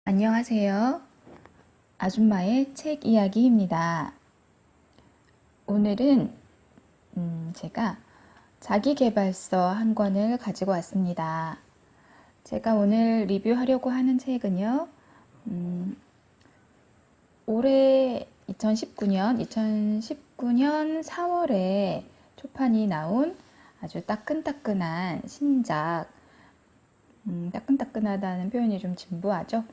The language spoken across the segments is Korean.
안녕하세요. 아줌마의 책 이야기입니다. 오늘은 제가 자기계발서 한 권을 가지고 왔습니다. 제가 오늘 리뷰하려고 하는 책은요, 올해 2019년 4월에 초판이 나온 아주 따끈따끈한 신작, 따끈따끈하다는 표현이 좀 진부하죠?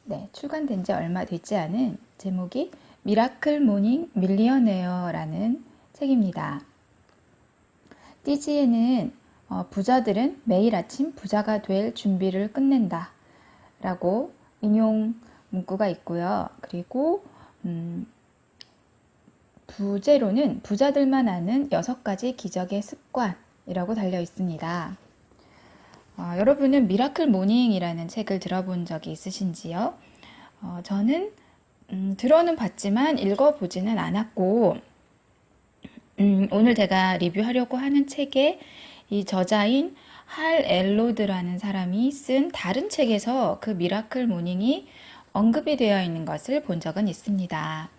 네, 출간된 지 얼마 되지 않은 제목이 미라클 모닝 밀리어네어라는 책입니다. 띠지에는 부자들은 매일 아침 부자가 될 준비를 끝낸다 라고 인용 문구가 있고요. 그리고 부제로는 부자들만 아는 6가지 기적의 습관이라고 달려 있습니다. 여러분은 미라클 모닝이라는 책을 들어본 적이 있으신지요? 저는 들어는 봤지만 읽어보지는 않았고, 오늘 제가 리뷰하려고 하는 책의 이 저자인 할 엘로드라는 사람이 쓴 다른 책에서 그 미라클 모닝이 언급이 되어 있는 것을 본 적은 있습니다.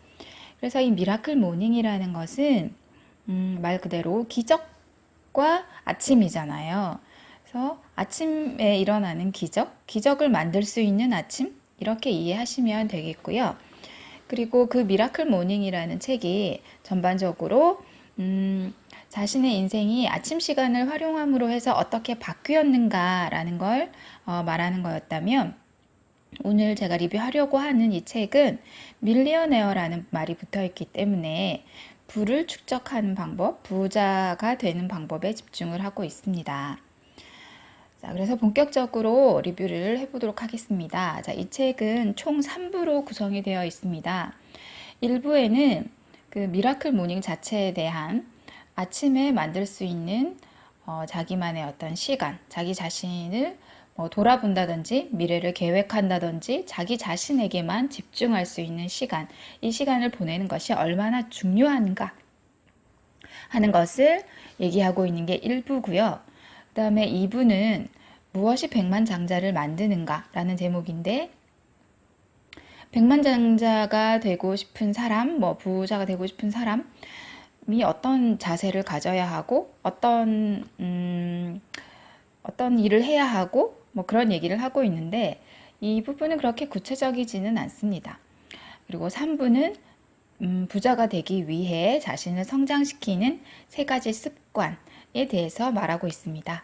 그래서 이 미라클 모닝이라는 것은 말 그대로 기적과 아침이잖아요. 그래서 아침에 일어나는 기적을 만들 수 있는 아침, 이렇게 이해하시면 되겠고요. 그리고 그 미라클 모닝이라는 책이 전반적으로 자신의 인생이 아침 시간을 활용함으로 해서 어떻게 바뀌었는가라는 걸 말하는 거였다면, 오늘 제가 리뷰하려고 하는 이 책은 밀리어네어라는 말이 붙어 있기 때문에 부를 축적하는 방법, 부자가 되는 방법에 집중을 하고 있습니다. 자, 그래서 본격적으로 리뷰를 해보도록 하겠습니다. 자, 이 책은 총 3부로 구성이 되어 있습니다. 1부에는 그 미라클 모닝 자체에 대한 아침에 만들 수 있는 자기만의 어떤 시간, 자기 자신을 돌아본다든지 미래를 계획한다든지 자기 자신에게만 집중할 수 있는 시간, 이 시간을 보내는 것이 얼마나 중요한가 하는 것을 얘기하고 있는 게 1부고요. 그 다음에 2부는 무엇이 백만장자를 만드는가 라는 제목인데, 백만장자가 되고 싶은 사람, 부자가 되고 싶은 사람이 어떤 자세를 가져야 하고 어떤 일을 해야 하고 그런 얘기를 하고 있는데, 이 부분은 그렇게 구체적이지는 않습니다. 그리고 3부는 부자가 되기 위해 자신을 성장시키는 3가지 습관에 대해서 말하고 있습니다.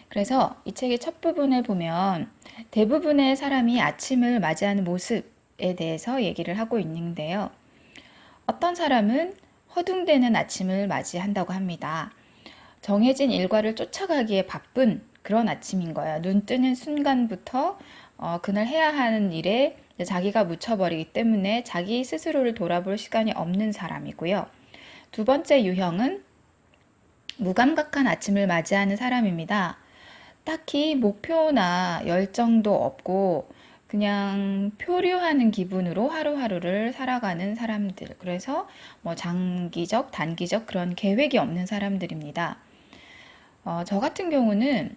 그래서 이 책의 첫 부분에 보면 대부분의 사람이 아침을 맞이하는 모습에 대해서 얘기를 하고 있는데요. 어떤 사람은 허둥대는 아침을 맞이한다고 합니다. 정해진 일과를 쫓아가기에 바쁜 그런 아침인 거예요. 눈 뜨는 순간부터 그날 해야 하는 일에 자기가 묻혀버리기 때문에 자기 스스로를 돌아볼 시간이 없는 사람이고요. 두 번째 유형은 무감각한 아침을 맞이하는 사람입니다. 딱히 목표나 열정도 없고 그냥 표류하는 기분으로 하루하루를 살아가는 사람들. 그래서 장기적, 단기적 그런 계획이 없는 사람들입니다. 저 같은 경우는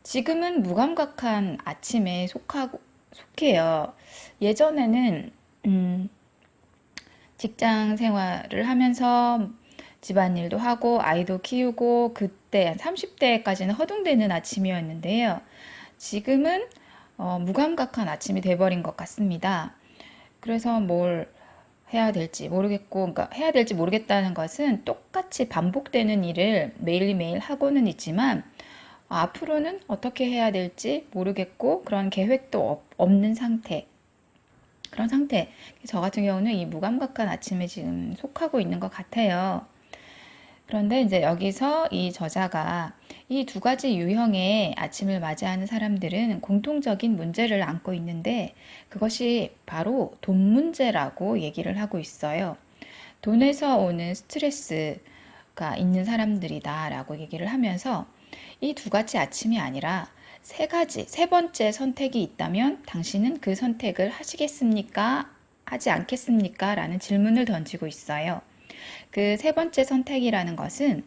지금은 무감각한 아침에 속해요. 예전에는 직장 생활을 하면서 집안일도 하고 아이도 키우고 그때 한 30대까지는 허둥대는 아침이었는데요. 지금은 무감각한 아침이 돼버린 것 같습니다. 그래서 뭘 해야 될지 모르겠고, 그러니까 해야 될지 모르겠다는 것은 똑같이 반복되는 일을 매일매일 하고는 있지만 앞으로는 어떻게 해야 될지 모르겠고 그런 계획도 없는 상태. 그런 상태. 저 같은 경우는 이 무감각한 아침에 지금 속하고 있는 것 같아요. 그런데 이제 여기서 이 저자가 이 2가지 유형의 아침을 맞이하는 사람들은 공통적인 문제를 안고 있는데, 그것이 바로 돈 문제라고 얘기를 하고 있어요. 돈에서 오는 스트레스가 있는 사람들이다 라고 얘기를 하면서 이 2가지 아침이 아니라 3가지, 3번째 선택이 있다면 당신은 그 선택을 하시겠습니까? 하지 않겠습니까? 라는 질문을 던지고 있어요. 그 3번째 선택이라는 것은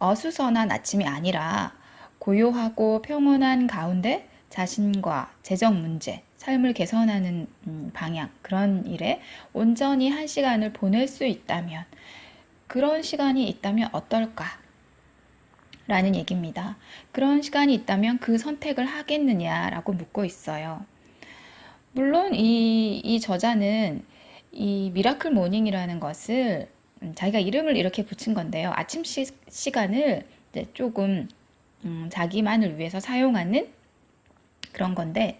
어수선한 아침이 아니라 고요하고 평온한 가운데 자신과 재정 문제, 삶을 개선하는 방향, 그런 일에 온전히 한 시간을 보낼 수 있다면, 그런 시간이 있다면 어떨까? 라는 얘기입니다. 그런 시간이 있다면 그 선택을 하겠느냐라고 묻고 있어요. 물론 이 저자는 이 미라클 모닝이라는 것을 자기가 이름을 이렇게 붙인 건데요. 아침 시간을 이제 조금 자기만을 위해서 사용하는 그런 건데,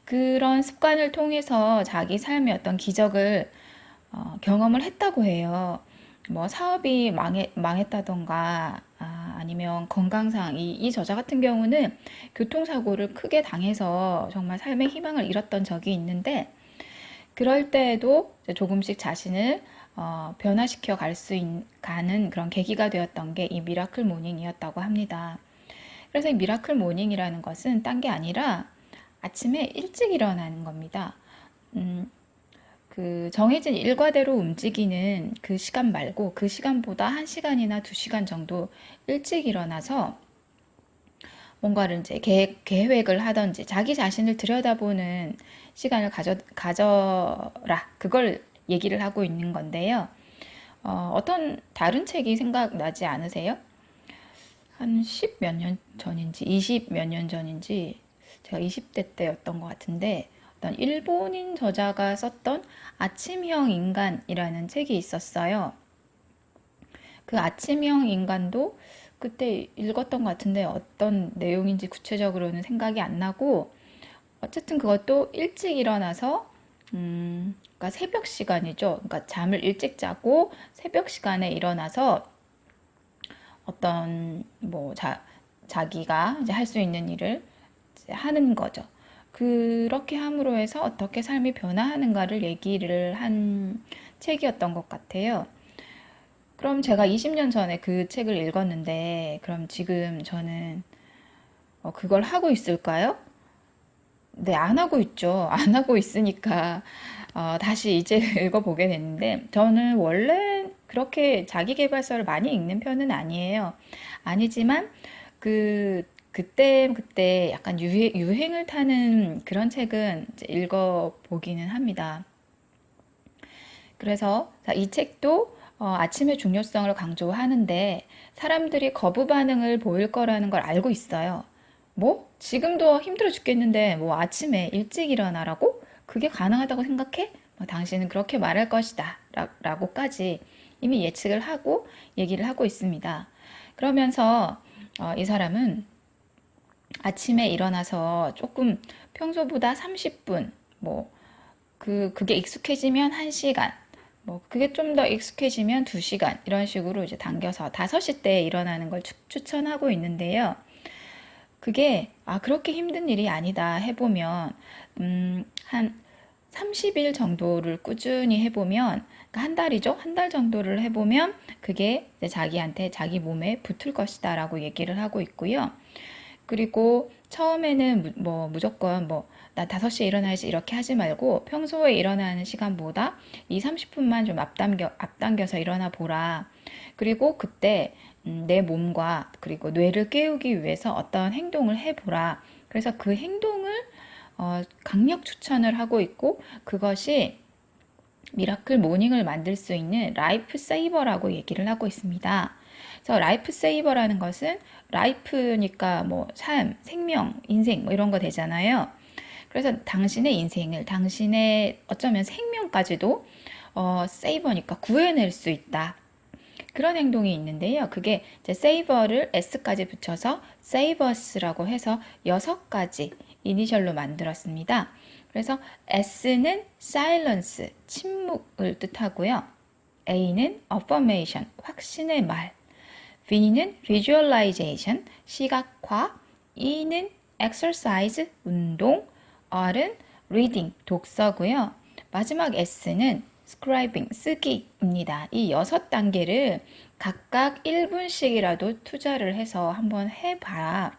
그런 습관을 통해서 자기 삶의 어떤 기적을 경험을 했다고 해요. 뭐 사업이 망했다던가 아니면 건강상 이 저자 같은 경우는 교통사고를 크게 당해서 정말 삶의 희망을 잃었던 적이 있는데, 그럴 때에도 조금씩 자신을 변화시켜 가는 그런 계기가 되었던 게 이 미라클 모닝이었다고 합니다. 그래서 이 미라클 모닝이라는 것은 딴 게 아니라 아침에 일찍 일어나는 겁니다. 그 정해진 일과대로 움직이는 그 시간 말고 그 시간보다 1시간이나 2시간 정도 일찍 일어나서 뭔가를 이제 계획을 하든지 자기 자신을 들여다보는 시간을 가져라. 그걸 얘기를 하고 있는 건데요. 어떤 다른 책이 생각나지 않으세요? 한 10 몇 년 전인지 20 몇 년 전인지 제가 20대 때였던 것 같은데, 어떤 일본인 저자가 썼던 아침형 인간이라는 책이 있었어요. 그 아침형 인간도 그때 읽었던 것 같은데 어떤 내용인지 구체적으로는 생각이 안 나고, 어쨌든 그것도 일찍 일어나서 그러니까 새벽 시간이죠. 그러니까 잠을 일찍 자고 새벽 시간에 일어나서 어떤 뭐 자기가 이제 할 수 있는 일을 이제 하는 거죠. 그렇게 함으로 해서 어떻게 삶이 변화하는가를 얘기를 한 책이었던 것 같아요. 그럼 제가 20년 전에 그 책을 읽었는데, 그럼 지금 저는 그걸 하고 있을까요? 네, 안 하고 있죠. 안 하고 있으니까 다시 이제 읽어보게 됐는데, 저는 원래 그렇게 자기계발서를 많이 읽는 편은 아니에요. 아니지만 그때 약간 유행을 타는 그런 책은 이제 읽어보기는 합니다. 그래서 이 책도 아침의 중요성을 강조하는데, 사람들이 거부 반응을 보일 거라는 걸 알고 있어요. 뭐? 지금도 힘들어 죽겠는데 뭐 아침에 일찍 일어나라고? 그게 가능하다고 생각해? 뭐 당신은 그렇게 말할 것이다. 라고까지 이미 예측을 하고 얘기를 하고 있습니다. 그러면서 이 사람은 아침에 일어나서 조금 평소보다 30분, 뭐 그게 익숙해지면 1시간, 뭐 그게 좀 더 익숙해지면 2시간, 이런 식으로 이제 당겨서 5시 때 일어나는 걸 추천하고 있는데요. 그게 그렇게 힘든 일이 아니다 해보면 한 30일 정도를 꾸준히 해보면, 그러니까 한 달이죠. 한 달 정도를 해보면 그게 이제 자기한테 자기 몸에 붙을 것이다 라고 얘기를 하고 있고요. 그리고 처음에는 뭐 무조건 뭐 나 5시에 일어나야지 이렇게 하지 말고, 평소에 일어나는 시간보다 2, 30분만 좀 앞당겨서 일어나 보라. 그리고 그때 내 몸과 그리고 뇌를 깨우기 위해서 어떤 행동을 해보라. 그래서 그 행동을 강력 추천을 하고 있고, 그것이 미라클 모닝을 만들 수 있는 라이프 세이버라고 얘기를 하고 있습니다. 그래서 라이프 세이버라는 것은 라이프니까 뭐 삶, 생명, 인생 뭐 이런 거 되잖아요. 그래서 당신의 인생을, 당신의 어쩌면 생명까지도 세이버니까 구해낼 수 있다. 그런 행동이 있는데요. 그게 이제 세이버를 S까지 붙여서 세이버스라고 해서 6가지 이니셜로 만들었습니다. 그래서 S는 silence, 침묵을 뜻하고요. A는 affirmation, 확신의 말. V는 visualization, 시각화. E는 exercise, 운동. R은 reading, 독서고요. 마지막 S는 scribing, 쓰기입니다. 이 6단계를 각각 1분씩이라도 투자를 해서 한번 해봐라.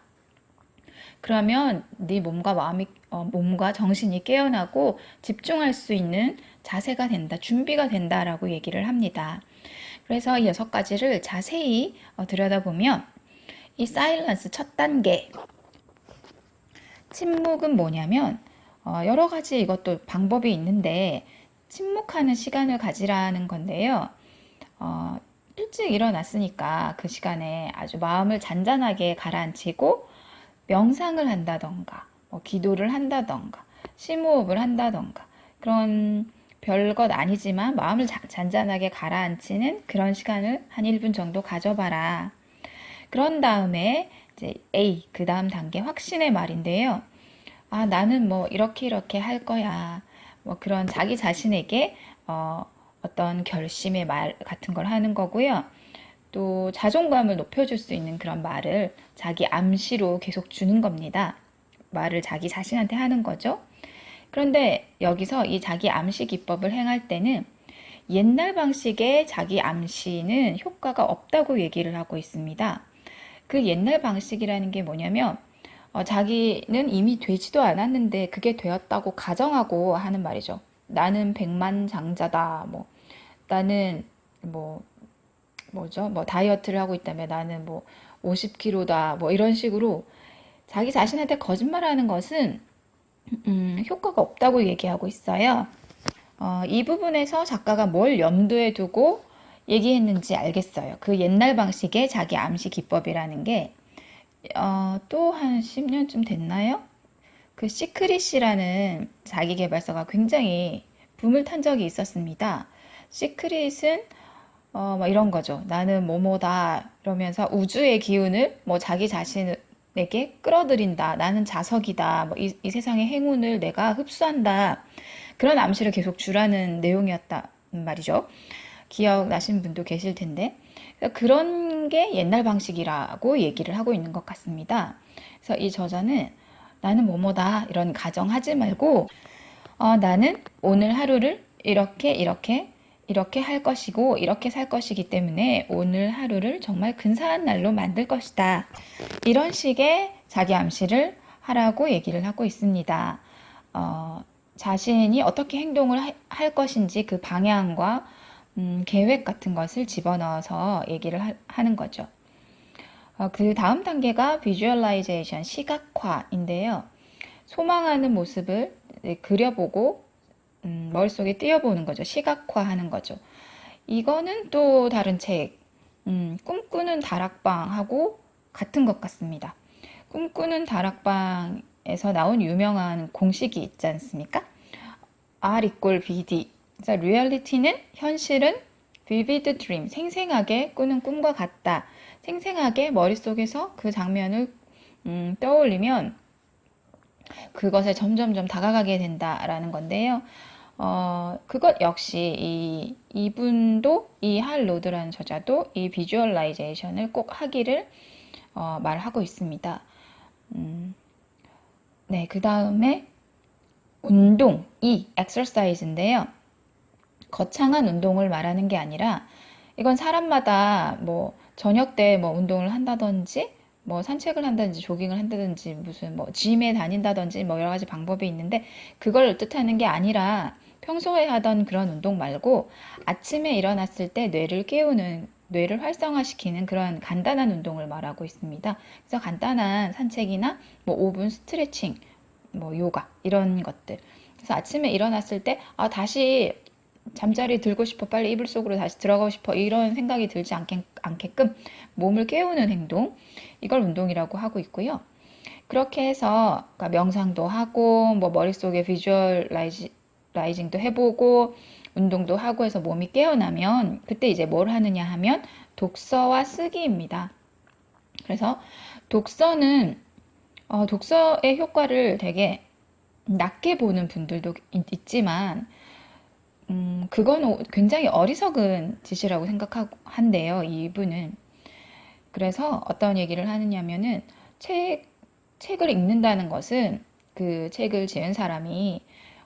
그러면 네 몸과 정신이 깨어나고 집중할 수 있는 자세가 된다, 준비가 된다라고 얘기를 합니다. 그래서 이 6가지를 자세히 들여다보면, 이 사일런스 첫 단계, 침묵은 뭐냐면 여러 가지 이것도 방법이 있는데 침묵하는 시간을 가지라는 건데요. 일찍 일어났으니까 그 시간에 아주 마음을 잔잔하게 가라앉히고 명상을 한다던가 뭐 기도를 한다던가 심호흡을 한다던가 그런 별것 아니지만 마음을 잔잔하게 가라앉히는 그런 시간을 한 1분 정도 가져봐라. 그런 다음에 이제 A, 그 다음 단계 확신의 말인데요. 나는 뭐 이렇게 할 거야. 뭐 그런 자기 자신에게 어떤 결심의 말 같은 걸 하는 거고요. 또 자존감을 높여줄 수 있는 그런 말을 자기 암시로 계속 주는 겁니다. 말을 자기 자신한테 하는 거죠. 그런데 여기서 이 자기 암시 기법을 행할 때는 옛날 방식의 자기 암시는 효과가 없다고 얘기를 하고 있습니다. 그 옛날 방식이라는 게 뭐냐면 자기는 이미 되지도 않았는데 그게 되었다고 가정하고 하는 말이죠. 나는 백만장자다. 뭐 나는 뭐 뭐죠? 뭐 다이어트를 하고 있다면 나는 뭐 50kg다. 뭐 이런 식으로 자기 자신한테 거짓말하는 것은 효과가 없다고 얘기하고 있어요. 이 부분에서 작가가 뭘 염두에 두고 얘기했는지 알겠어요. 그 옛날 방식의 자기 암시 기법이라는 게 또 한 10년쯤 됐나요? 그 시크릿이라는 자기계발서가 굉장히 붐을 탄 적이 있었습니다. 시크릿은 막 이런 거죠. 나는 뭐뭐다 이러면서 우주의 기운을 뭐 자기 자신에게 끌어들인다. 나는 자석이다. 뭐 이 세상의 행운을 내가 흡수한다. 그런 암시를 계속 주라는 내용이었단 말이죠. 기억나신 분도 계실 텐데. 그런 게 옛날 방식이라고 얘기를 하고 있는 것 같습니다. 그래서 이 저자는 나는 뭐뭐다 이런 가정하지 말고 나는 오늘 하루를 이렇게 할 것이고 이렇게 살 것이기 때문에 오늘 하루를 정말 근사한 날로 만들 것이다. 이런 식의 자기 암시를 하라고 얘기를 하고 있습니다. 자신이 어떻게 행동을 할 것인지 그 방향과 계획 같은 것을 집어넣어서 얘기를 하는 거죠. 그 다음 단계가 비주얼라이제이션, 시각화인데요. 소망하는 모습을 그려보고 머릿속에 띄워보는 거죠. 시각화하는 거죠. 이거는 또 다른 책, 꿈꾸는 다락방하고 같은 것 같습니다. 꿈꾸는 다락방에서 나온 유명한 공식이 있지 않습니까? R = BD. 그래서 리얼리티는 현실은 vivid dream, 생생하게 꾸는 꿈과 같다. 생생하게 머릿속에서 그 장면을 떠올리면 그것에 점점점 다가가게 된다라는 건데요. 그것 역시 이분도 이 할 로드라는 저자도 이 비주얼라이제이션을 꼭 하기를 말하고 있습니다. 네, 그 다음에 운동, exercise인데요. 거창한 운동을 말하는 게 아니라 이건 사람마다 뭐 저녁 때 뭐 운동을 한다든지 뭐 산책을 한다든지 조깅을 한다든지 무슨 뭐 짐에 다닌다든지 뭐 여러 가지 방법이 있는데 그걸 뜻하는 게 아니라 평소에 하던 그런 운동 말고 아침에 일어났을 때 뇌를 깨우는 뇌를 활성화시키는 그런 간단한 운동을 말하고 있습니다. 그래서 간단한 산책이나 뭐 5분 스트레칭, 뭐 요가 이런 것들. 그래서 아침에 일어났을 때 다시 잠자리 들고 싶어, 빨리 이불 속으로 다시 들어가고 싶어, 이런 생각이 들지 않게끔 몸을 깨우는 행동, 이걸 운동이라고 하고 있고요. 그렇게 해서 그러니까 명상도 하고 뭐 머릿속에 비주얼라이징도 해보고 운동도 하고 해서 몸이 깨어나면 그때 이제 뭘 하느냐 하면 독서와 쓰기입니다. 그래서 독서는 독서의 효과를 되게 낮게 보는 분들도 있지만 그건 굉장히 어리석은 짓이라고 생각한대요, 이분은. 그래서 어떤 얘기를 하느냐면은 책을 읽는다는 것은 그 책을 지은 사람이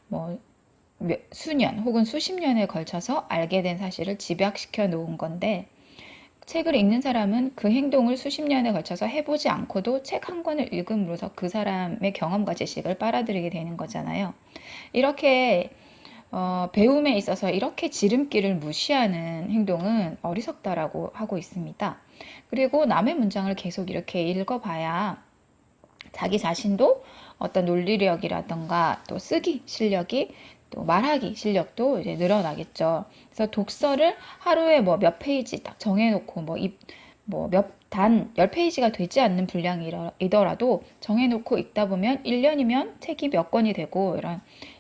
뭐 수년 혹은 수십 년에 걸쳐서 알게 된 사실을 집약시켜 놓은 건데 책을 읽는 사람은 그 행동을 수십 년에 걸쳐서 해보지 않고도 책 한 권을 읽음으로써 그 사람의 경험과 지식을 빨아들이게 되는 거잖아요. 이렇게 배움에 있어서 이렇게 지름길을 무시하는 행동은 어리석다라고 하고 있습니다. 그리고 남의 문장을 계속 이렇게 읽어봐야 자기 자신도 어떤 논리력이라던가 또 쓰기 실력이 또 말하기 실력도 이제 늘어나겠죠. 그래서 독서를 하루에 뭐 몇 페이지 딱 정해놓고 뭐 몇 단 10페이지가 되지 않는 분량이더라도 정해놓고 읽다 보면 1년이면 책이 몇 권이 되고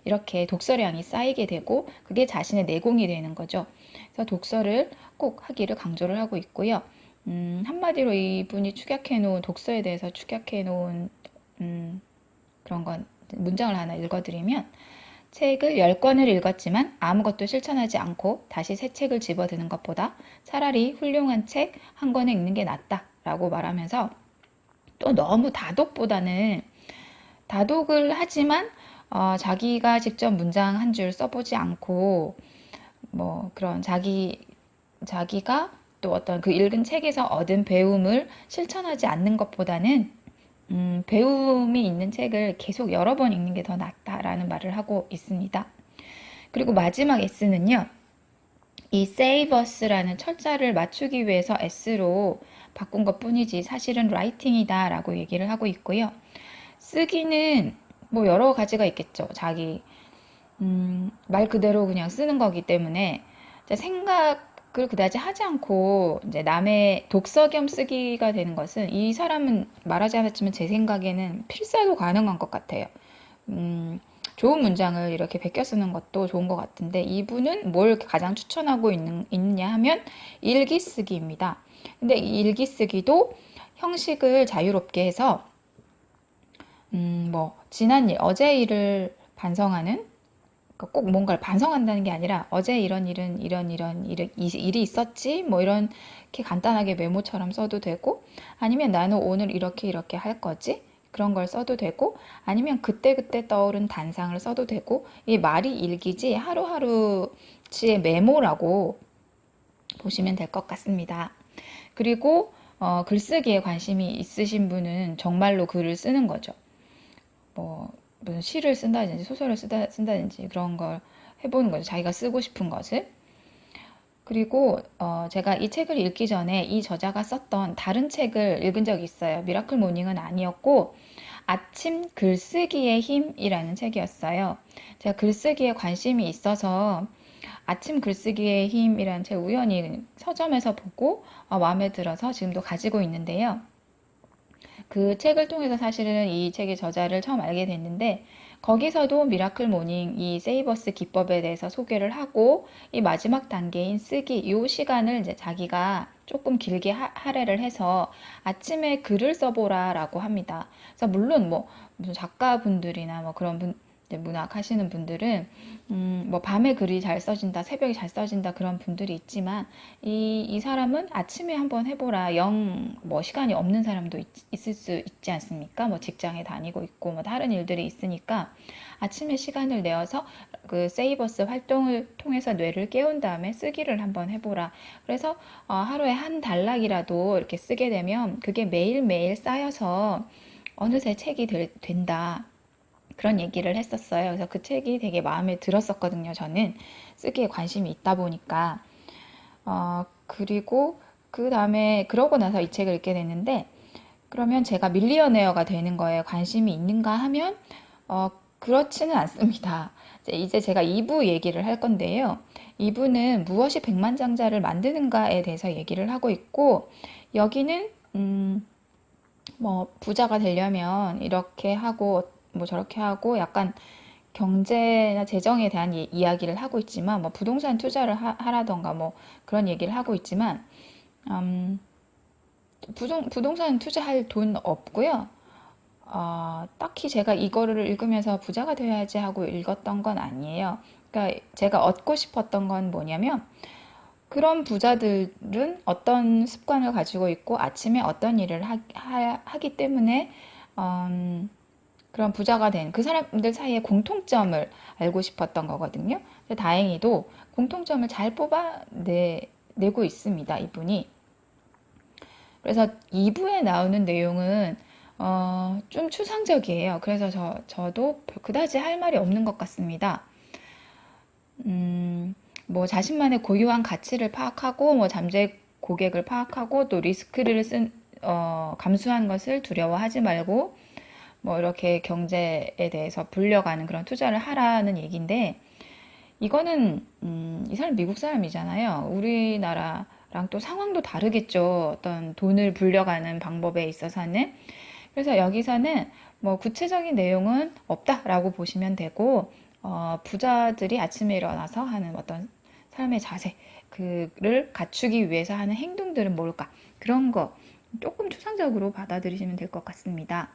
이렇게 독서량이 쌓이게 되고 그게 자신의 내공이 되는 거죠. 그래서 독서를 꼭 하기를 강조를 하고 있고요. 한마디로 이분이 축약해 놓은 독서에 대해서 축약해 놓은 그런 건 문장을 하나 읽어드리면 책을 10권을 읽었지만 아무것도 실천하지 않고 다시 새 책을 집어드는 것보다 차라리 훌륭한 책 한 권을 읽는 게 낫다 라고 말하면서 또 너무 다독을 하지만 자기가 직접 문장 한 줄 써보지 않고 뭐 그런 자기가 또 어떤 그 읽은 책에서 얻은 배움을 실천하지 않는 것보다는 배움이 있는 책을 계속 여러 번 읽는 게 더 낫다라는 말을 하고 있습니다. 그리고 마지막 S는요. 이 save us라는 철자를 맞추기 위해서 S로 바꾼 것 뿐이지 사실은 writing이다 라고 얘기를 하고 있고요. 쓰기는 뭐 여러 가지가 있겠죠. 자기 말 그대로 그냥 쓰는 거기 때문에 생각을 그다지 하지 않고 이제 남의 독서 겸 쓰기가 되는 것은 이 사람은 말하지 않았지만 제 생각에는 필사도 가능한 것 같아요. 좋은 문장을 이렇게 베껴 쓰는 것도 좋은 것 같은데 이분은 뭘 가장 추천하고 있느냐 하면 일기 쓰기입니다. 근데 이 일기 쓰기도 형식을 자유롭게 해서 뭐 지난 일, 어제 일을 반성하는 꼭 뭔가를 반성한다는 게 아니라 어제 이런 일이 있었지 뭐 이렇게 간단하게 메모처럼 써도 되고 아니면 나는 오늘 이렇게 할 거지 그런 걸 써도 되고 아니면 그때그때 떠오른 단상을 써도 되고 이 말이 일기지 하루하루치의 메모라고 보시면 될 것 같습니다. 그리고 글쓰기에 관심이 있으신 분은 정말로 글을 쓰는 거죠. 뭐 무슨 시를 쓴다든지 소설을 쓴다든지 그런 걸 해보는 거죠. 자기가 쓰고 싶은 것을. 그리고 제가 이 책을 읽기 전에 이 저자가 썼던 다른 책을 읽은 적이 있어요. 미라클 모닝은 아니었고 아침 글쓰기의 힘이라는 책이었어요. 제가 글쓰기에 관심이 있어서 아침 글쓰기의 힘이라는 책 우연히 서점에서 보고 마음에 들어서 지금도 가지고 있는데요. 그 책을 통해서 사실은 이 책의 저자를 처음 알게 됐는데 거기서도 미라클 모닝 이 세이버스 기법에 대해서 소개를 하고 이 마지막 단계인 쓰기 이 시간을 이제 자기가 조금 길게 할애를 해서 아침에 글을 써보라 라고 합니다. 그래서 물론 뭐 무슨 작가분들이나 뭐 그런 문학 하시는 분들은 뭐 밤에 글이 잘 써진다, 새벽에 잘 써진다 그런 분들이 있지만 이 사람은 아침에 한번 해보라. 뭐 시간이 없는 사람도 있을 수 있지 않습니까? 뭐 직장에 다니고 있고 뭐 다른 일들이 있으니까 아침에 시간을 내어서 그 세이버스 활동을 통해서 뇌를 깨운 다음에 쓰기를 한번 해보라. 그래서 하루에 한 단락이라도 이렇게 쓰게 되면 그게 매일매일 쌓여서 어느새 책이 된다. 그런 얘기를 했었어요. 그래서 그 책이 되게 마음에 들었었거든요. 저는 쓰기에 관심이 있다 보니까. 그리고 그 다음에 그러고 나서 이 책을 읽게 됐는데 그러면 제가 밀리어네어가 되는 거에 관심이 있는가 하면 그렇지는 않습니다. 이제 제가 2부 얘기를 할 건데요. 2부는 무엇이 백만장자를 만드는가에 대해서 얘기를 하고 있고 여기는 뭐 부자가 되려면 이렇게 하고 뭐 저렇게 하고 약간 경제나 재정에 대한 이야기를 하고 있지만 뭐 부동산 투자를 하라던가 뭐 그런 얘기를 하고 있지만 부동산 투자할 돈 없고요. 딱히 제가 이거를 읽으면서 부자가 되어야지 하고 읽었던 건 아니에요. 그러니까 제가 얻고 싶었던 건 뭐냐면 그런 부자들은 어떤 습관을 가지고 있고 아침에 어떤 일을 하기 때문에 그런 부자가 된 그 사람들 사이의 공통점을 알고 싶었던 거거든요. 다행히도 공통점을 잘 뽑아내고 있습니다, 이분이. 그래서 2부에 나오는 내용은 좀 추상적이에요. 그래서 저도 그다지 할 말이 없는 것 같습니다. 뭐 자신만의 고유한 가치를 파악하고 뭐 잠재 고객을 파악하고 또 리스크를 감수한 것을 두려워하지 말고 뭐 이렇게 경제에 대해서 불려가는 그런 투자를 하라는 얘기인데, 이거는 이 사람 미국 사람이잖아요. 우리나라랑 또 상황도 다르겠죠. 어떤 돈을 불려가는 방법에 있어서는. 그래서 여기서는 뭐 구체적인 내용은 없다라고 보시면 되고, 부자들이 아침에 일어나서 하는 어떤 삶의 자세, 그를 갖추기 위해서 하는 행동들은 뭘까? 그런 거 조금 추상적으로 받아들이시면 될 것 같습니다.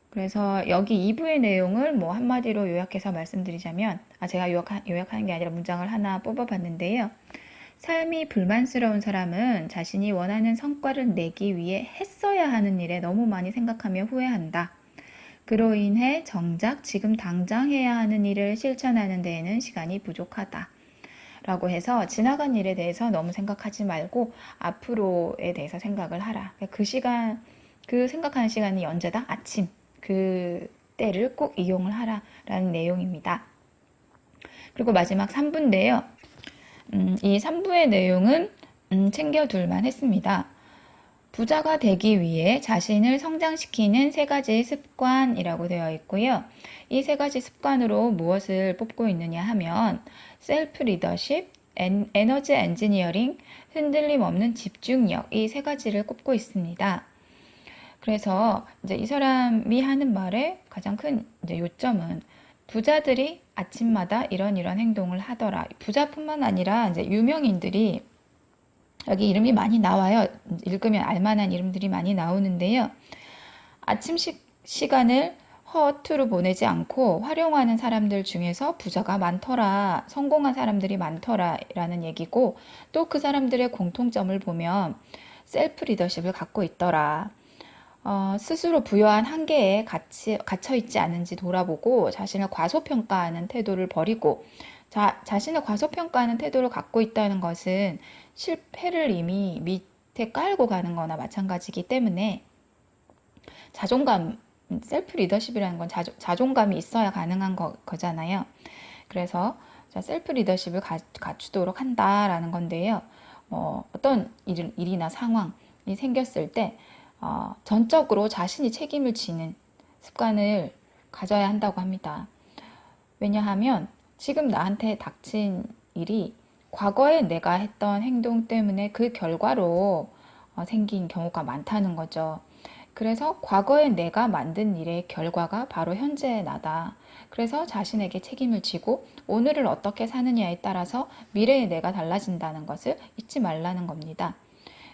그래서 여기 2부의 내용을 뭐 한마디로 요약해서 말씀드리자면, 제가 요약하는 게 아니라 문장을 하나 뽑아봤는데요. 삶이 불만스러운 사람은 자신이 원하는 성과를 내기 위해 했어야 하는 일에 너무 많이 생각하며 후회한다. 그로 인해 정작 지금 당장 해야 하는 일을 실천하는 데에는 시간이 부족하다. 라고 해서 지나간 일에 대해서 너무 생각하지 말고 앞으로에 대해서 생각을 하라. 그 생각하는 시간이 언제다? 아침. 그 때를 꼭 이용을 하라라는 내용입니다. 그리고 마지막 3부인데요. 이 3부의 내용은 챙겨둘만 했습니다. 부자가 되기 위해 자신을 성장시키는 3가지 습관이라고 되어 있고요. 이 3가지 습관으로 무엇을 뽑고 있느냐 하면 셀프 리더십, 에너지 엔지니어링, 흔들림 없는 집중력, 이 3가지를 꼽고 있습니다. 그래서 이제 이 사람이 하는 말의 가장 큰 이제 요점은 부자들이 아침마다 이런 행동을 하더라. 부자뿐만 아니라 이제 유명인들이 여기 이름이 많이 나와요. 읽으면 알만한 이름들이 많이 나오는데요. 아침 시간을 허투루 보내지 않고 활용하는 사람들 중에서 부자가 많더라, 성공한 사람들이 많더라 라는 얘기고, 또 그 사람들의 공통점을 보면 셀프 리더십을 갖고 있더라. 스스로 부여한 한계에 갇혀 있지 않은지 돌아보고 자신을 과소평가하는 태도를 버리고, 자신을 과소평가하는 태도를 갖고 있다는 것은 실패를 이미 밑에 깔고 가는 거나 마찬가지이기 때문에 셀프 리더십이라는 건 자존감이 있어야 가능한 거잖아요. 그래서 셀프 리더십을 갖추도록 한다라는 건데요. 어떤 일이나 상황이 생겼을 때 전적으로 자신이 책임을 지는 습관을 가져야 한다고 합니다. 왜냐하면 지금 나한테 닥친 일이 과거에 내가 했던 행동 때문에 그 결과로 생긴 경우가 많다는 거죠. 그래서 과거에 내가 만든 일의 결과가 바로 현재의 나다. 그래서 자신에게 책임을 지고 오늘을 어떻게 사느냐에 따라서 미래의 내가 달라진다는 것을 잊지 말라는 겁니다.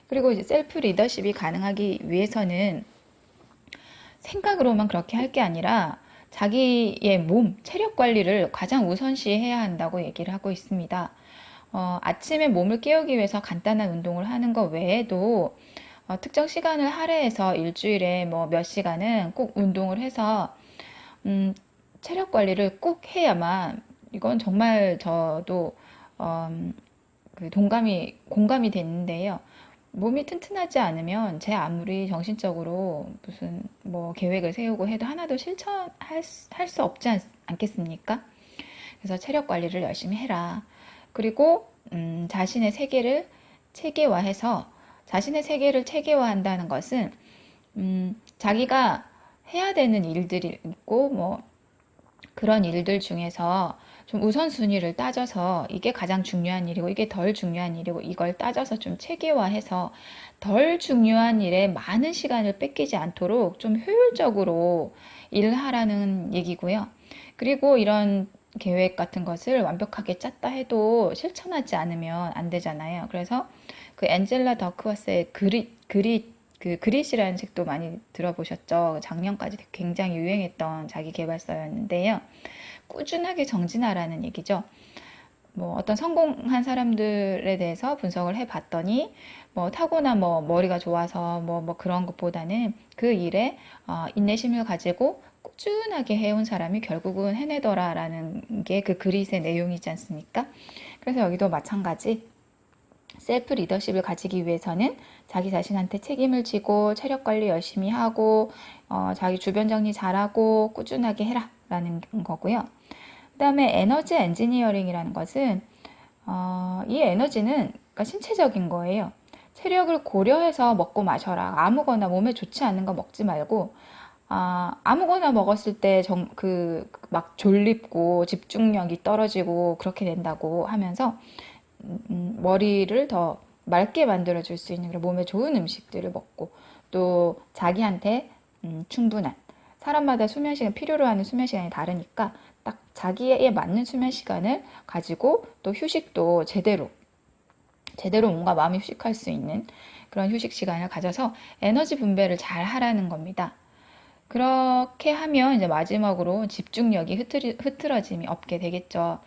그리고 이제 셀프 리더십이 가능하기 위해서는 생각으로만 그렇게 할 게 아니라 자기의 몸, 체력 관리를 가장 우선시 해야 한다고 얘기를 하고 있습니다. 아침에 몸을 깨우기 위해서 간단한 운동을 하는 것 외에도 특정 시간을 할애해서 일주일에 뭐 몇 시간은 꼭 운동을 해서 체력 관리를 꼭 해야만, 이건 정말 저도 공감이 됐는데요. 몸이 튼튼하지 않으면 제 아무리 정신적으로 무슨 뭐 계획을 세우고 해도 하나도 실천할 수 없지 않겠습니까? 그래서 체력 관리를 열심히 해라. 그리고 자신의 세계를 체계화해서, 자신의 세계를 체계화한다는 것은 자기가 해야 되는 일들이 있고 뭐 그런 일들 중에서 좀 우선순위를 따져서 이게 가장 중요한 일이고 이게 덜 중요한 일이고 이걸 따져서 좀 체계화해서 덜 중요한 일에 많은 시간을 뺏기지 않도록 좀 효율적으로 일을 하라는 얘기고요. 그리고 이런 계획 같은 것을 완벽하게 짰다 해도 실천하지 않으면 안 되잖아요. 그래서 그 엔젤라 더크워스의 그릿이라는 책도 많이 들어보셨죠? 작년까지 굉장히 유행했던 자기 개발서였는데요. 꾸준하게 정진하라는 얘기죠. 뭐 어떤 성공한 사람들에 대해서 분석을 해봤더니 뭐 타고나 뭐 머리가 좋아서 뭐 그런 것보다는 그 일에 인내심을 가지고 꾸준하게 해온 사람이 결국은 해내더라라는 게 그 그릿의 내용이지 않습니까? 그래서 여기도 마찬가지 셀프 리더십을 가지기 위해서는 자기 자신한테 책임을 지고 체력 관리 열심히 하고 자기 주변 정리 잘하고 꾸준하게 해라 라는 거고요. 그 다음에 에너지 엔지니어링이라는 것은 이 에너지는 그러니까 신체적인 거예요. 체력을 고려해서 먹고 마셔라. 아무거나 몸에 좋지 않은 거 먹지 말고, 아무거나 먹었을 때 막 졸립고 집중력이 떨어지고 그렇게 된다고 하면서 머리를 더 맑게 만들어줄 수 있는 그런 몸에 좋은 음식들을 먹고 또 자기한테 충분한 사람마다 수면 시간 필요로 하는 수면 시간이 다르니까 딱 자기에 맞는 수면 시간을 가지고 또 휴식도 제대로 몸과 마음이 휴식할 수 있는 그런 휴식 시간을 가져서 에너지 분배를 잘 하라는 겁니다. 그렇게 하면 이제 마지막으로 집중력이 흐트러짐이 없게 되겠죠.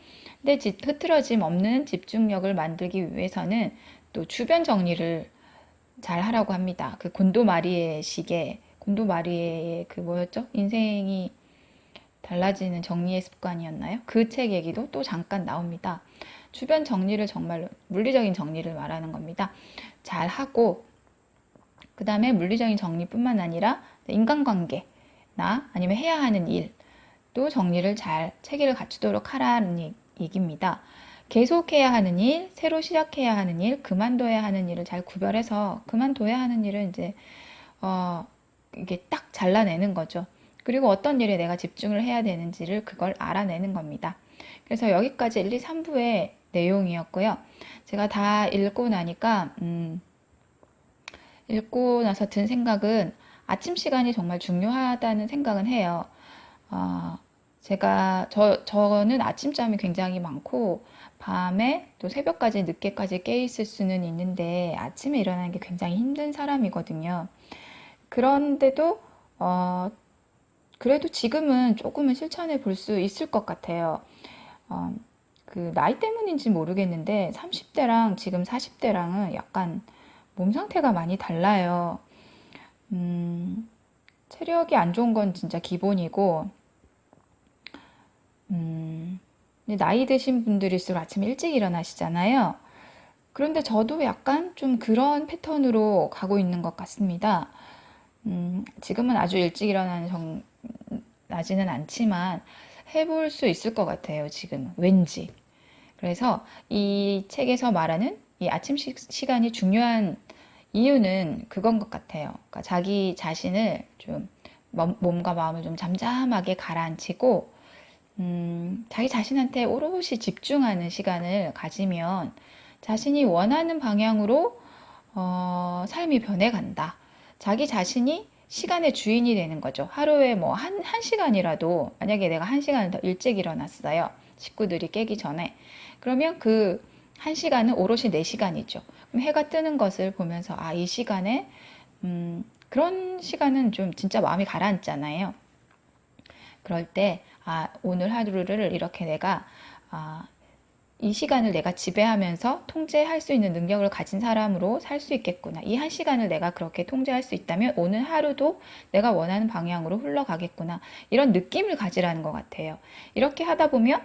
근데 흐트러짐 없는 집중력을 만들기 위해서는 또 주변 정리를 잘 하라고 합니다. 그 곤도 마리에의 그 뭐였죠? 인생이 달라지는 정리의 습관이었나요? 그 책 얘기도 또 잠깐 나옵니다. 주변 정리를 정말로 물리적인 정리를 말하는 겁니다. 잘 하고 그 다음에 물리적인 정리뿐만 아니라 인간관계나 아니면 해야 하는 일도 정리를 잘 체계를 갖추도록 하라는 얘기입니다. 계속해야 하는 일, 새로 시작해야 하는 일, 그만둬야 하는 일을 잘 구별해서 그만둬야 하는 일을 이제 이게 딱 잘라내는 거죠. 그리고 어떤 일에 내가 집중을 해야 되는지를 그걸 알아내는 겁니다. 그래서 여기까지 1, 2, 3부의 내용이었고요. 제가 다 읽고 나니까 읽고 나서 든 생각은 아침 시간이 정말 중요하다는 생각은 해요. 저는 아침잠이 굉장히 많고, 밤에 또 새벽까지 늦게까지 깨 있을 수는 있는데, 아침에 일어나는 게 굉장히 힘든 사람이거든요. 그런데도, 그래도 지금은 조금은 실천해 볼 수 있을 것 같아요. 그 나이 때문인지 모르겠는데, 30대랑 지금 40대랑은 약간 몸 상태가 많이 달라요. 체력이 안 좋은 건 진짜 기본이고, 근데 나이 드신 분들일수록 아침에 일찍 일어나시잖아요. 그런데 저도 약간 좀 그런 패턴으로 가고 있는 것 같습니다. 지금은 아주 일찍 나지는 않지만 해볼 수 있을 것 같아요, 지금은. 왠지. 그래서 이 책에서 말하는 이 아침 시간이 중요한 이유는 그건 것 같아요. 그러니까 자기 자신을 좀 몸과 마음을 좀 잠잠하게 가라앉히고 자기 자신한테 오롯이 집중하는 시간을 가지면 자신이 원하는 방향으로 삶이 변해간다. 자기 자신이 시간의 주인이 되는 거죠. 하루에 뭐 한 시간이라도 만약에 내가 한 시간을 더 일찍 일어났어요. 식구들이 깨기 전에. 그러면 그 한 시간은 오롯이 내 시간이죠. 그럼 해가 뜨는 것을 보면서 이 시간에 그런 시간은 좀 진짜 마음이 가라앉잖아요. 그럴 때 오늘 하루를 이렇게 이 시간을 내가 지배하면서 통제할 수 있는 능력을 가진 사람으로 살 수 있겠구나. 이 한 시간을 내가 그렇게 통제할 수 있다면 오늘 하루도 내가 원하는 방향으로 흘러가겠구나. 이런 느낌을 가지라는 것 같아요. 이렇게 하다 보면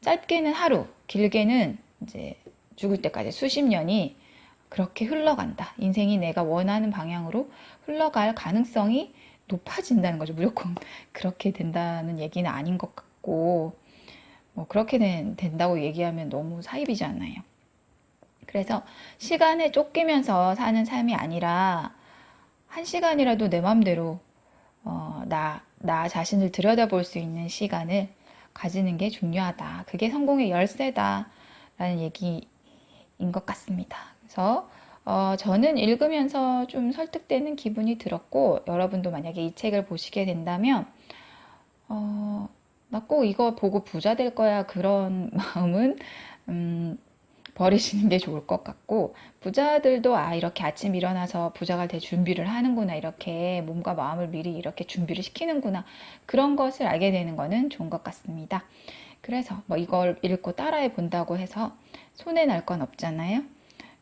짧게는 하루, 길게는 이제 죽을 때까지 수십 년이 그렇게 흘러간다. 인생이 내가 원하는 방향으로 흘러갈 가능성이 높아진다는 거죠. 무조건 그렇게 된다는 얘기는 아닌 것 같고, 뭐 그렇게 된다고 얘기하면 너무 사입이잖아요. 그래서 시간에 쫓기면서 사는 삶이 아니라 한 시간이라도 내 맘대로 나 자신을 들여다볼 수 있는 시간을 가지는 게 중요하다. 그게 성공의 열쇠다라는 얘기인 것 같습니다. 그래서 저는 읽으면서 좀 설득되는 기분이 들었고, 여러분도 만약에 이 책을 보시게 된다면 나 꼭 이거 보고 부자 될 거야 그런 마음은 버리시는 게 좋을 것 같고, 부자들도 이렇게 아침 일어나서 부자가 될 준비를 하는구나, 이렇게 몸과 마음을 미리 이렇게 준비를 시키는구나, 그런 것을 알게 되는 거는 좋은 것 같습니다. 그래서 뭐 이걸 읽고 따라해 본다고 해서 손해 날 건 없잖아요.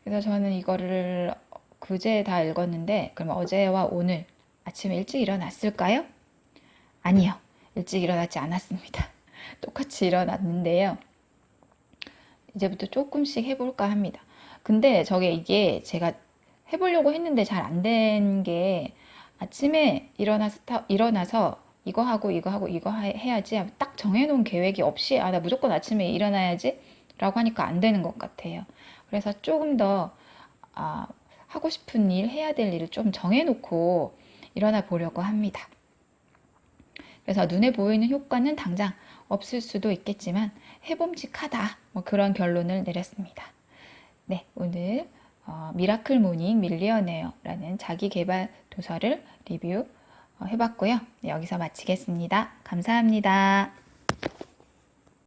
그래서 저는 이거를 그제 다 읽었는데, 그럼 어제와 오늘 아침에 일찍 일어났을까요? 아니요. 일찍 일어나지 않았습니다. 똑같이 일어났는데요. 이제부터 조금씩 해볼까 합니다. 근데 이게 제가 해보려고 했는데 잘 안 된 게, 아침에 일어나서 이거 하고 이거 해야지 딱 정해놓은 계획이 없이 나 무조건 아침에 일어나야지 라고 하니까 안 되는 것 같아요. 그래서 조금 더 하고 싶은 일, 해야 될 일을 좀 정해놓고 일어나 보려고 합니다. 그래서 눈에 보이는 효과는 당장 없을 수도 있겠지만 해봄직하다, 뭐 그런 결론을 내렸습니다. 네, 오늘 미라클 모닝 밀리어네어라는 자기 개발 도서를 리뷰 해봤고요. 네, 여기서 마치겠습니다. 감사합니다.